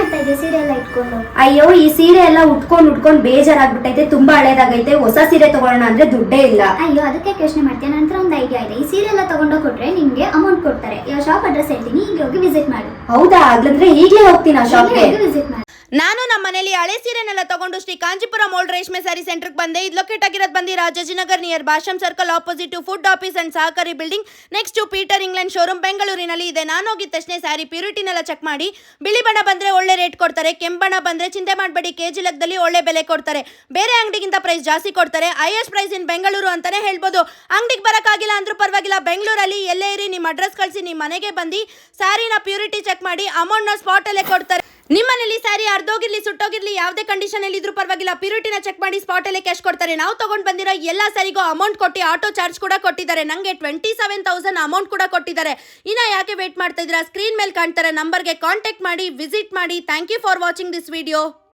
ಮಾಡ್ತಾ ಇದ್ದೆ ಸೀರೆ ಎಲ್ಲ ಇಟ್ಕೊಂಡು? ಅಯ್ಯೋ, ಈ ಸೀರೆ ಎಲ್ಲ ಉಟ್ಕೊಂಡು ಬೇಜಾರಾಗ್ಬಿಟ್ಟೈತೆ, ತುಂಬಾ ಹಳೇದಾಗೈತೆ. ಹೊಸ ಸೀರೆ ತಗೊಳ್ಳೋಣ ಅಂದ್ರೆ ದುಡ್ಡೇ ಇಲ್ಲ. ಅಯ್ಯೋ, ಅದಕ್ಕೆ ಯೋಚನೆ ಮಾಡ್ತೀಯ? ನನ್ನ ಹತ್ರ ಒಂದು ಐಡಿಯಾ ಇದೆ. ಈ ಸೀರೆ ಎಲ್ಲ ತಗೊಂಡೋಗಿ ಕೊಟ್ರೆ ನಿಮ್ಗೆ ಅಮೌಂಟ್ ಕೊಡ್ತಾರೆ. ಯಾವ ಶಾಪ್ ಅಡ್ರೆಸ್ ಹೇಳ್ತೀನಿ, ಈಗ ಹೋಗಿ ವಿಸಿಟ್ ಮಾಡಿ. ಹೌದಾ? ಹಾಗಂದ್ರೆ ಈಗಲೇ ಹೋಗ್ತೀನಿ ಆ ಶಾಪ್ಗೆ. ವಿಸಿಟ್ ಮಾಡಿ. ನಾನು ನಮ್ಮ ಮನೇಲಿ ಹಳೆ ಸೀರೆನೆಲ್ಲ ತಗೊಂಡು ಶ್ರೀ ಕಾಂಚೀಪುರಂ ಓಲ್ಡ್ ರೇಷ್ಮೆ ಸ್ಯಾರಿ ಸೆಂಟರ್ಗೆ ಬಂದೆ. ಇದು ಲೊಕೇಟ್ ಆಗಿರೋದು ಬಂದು Rajajinagar near Bhashyam circle, opposite food office and ಸಹಕಾರಿ building, next to Peter England showroom ಬೆಂಗಳೂರಿನಲ್ಲಿ ಇದೆ. ನಾನು ಹೋಗಿದ ತಕ್ಷಣ ಸ್ಯಾರಿ ಪ್ಯೂರಿಟಿನೆಲ್ಲ ಚೆಕ್ ಮಾಡಿ, ಬಿಳಿ ಬಣ್ಣ ಬಂದ್ರೆ ಒಳ್ಳೆ ರೇಟ್ ಕೊಡ್ತಾರೆ, ಕೆಂಪು ಬಣ್ಣ ಬಂದ್ರೆ ಚಿಂತೆ ಮಾಡಬೇಡಿ, ಕೆಜಿ ಲೆಕ್ಕದಲ್ಲಿ ಒಳ್ಳೆ ಬೆಲೆ ಕೊಡ್ತಾರೆ. ಬೇರೆ ಅಂಗಡಿಗಿಂತ ಪ್ರೈಸ್ ಜಾಸ್ತಿ ಕೊಡ್ತಾರೆ. ಹೈಯೆಸ್ಟ್ ಪ್ರೈಸ್ ಇನ್ ಬೆಂಗಳೂರು ಅಂತಾನೆ ಹೇಳ್ಬೋದು. ಅಂಗಡಿಗೆ ಬರೋಕ್ಕಾಗಿಲ್ಲ ಅಂದ್ರೂ ಪರವಾಗಿಲ್ಲ, ಬೆಂಗಳೂರಲ್ಲಿ ಎಲ್ಲೇ ಇರಿ ನಿಮ್ಮ ಅಡ್ರೆಸ್ ಕಳಿಸಿ ನಿಮ್ಮ ಮನೆಗೆ ಬಂದು ಸ್ಯಾರಿನ ಪ್ಯೂರಿಟಿ ಚೆಕ್ ಮಾಡಿ ಅಮೌಂಟ್ನ ಸ್ಪಾಟಲ್ಲೇ ಕೊಡ್ತಾರೆ. ನಿಮ್ಮನೇಲಿ ಸ್ಯಾರಿ ಅರ್ಧೋಗಿರ್ಲಿ ಸುಟ್ಟೋಗಿರ್ಲಿ ಯಾವುದೇ ಕಂಡೀಷನ್ ಅಲ್ಲಿ ಇದ್ರೂ ಪರವಾಗಿಲ್ಲ, ಪ್ಯೂರಿಟಿನ ಚೆಕ್ ಮಾಡಿ ಸ್ಪಾಟಲ್ಲೇ ಕ್ಯಾಶ್ ಕೊಡ್ತಾರೆ. ನಾವು ತಗೊಂಡು ಬಂದಿರೋ ಎಲ್ಲ ಸ್ಯಾರಿಗೂ ಅಮೌಂಟ್ ಕೊಟ್ಟು ಆಟೋ ಚಾರ್ಜ್ ಕೂಡ ಕೊಟ್ಟಿದ್ದಾರೆ. ನನಗೆ 27,000 ಅಮೌಂಟ್ ಕೂಡ ಕೊಟ್ಟಿದ್ದಾರೆ. ಇನ್ನ ಯಾಕೆ ವೇಟ್ ಮಾಡ್ತಾ ಇದ್ದೀರಾ? ಸ್ಕ್ರೀನ್ ಮೇಲೆ ಕಾಣ್ತಾರೆ ನಂಬರ್ಗೆ ಕಾಂಟ್ಯಾಕ್ಟ್ ಮಾಡಿ, ವಿಸಿಟ್ ಮಾಡಿ. Thank you for watching this video.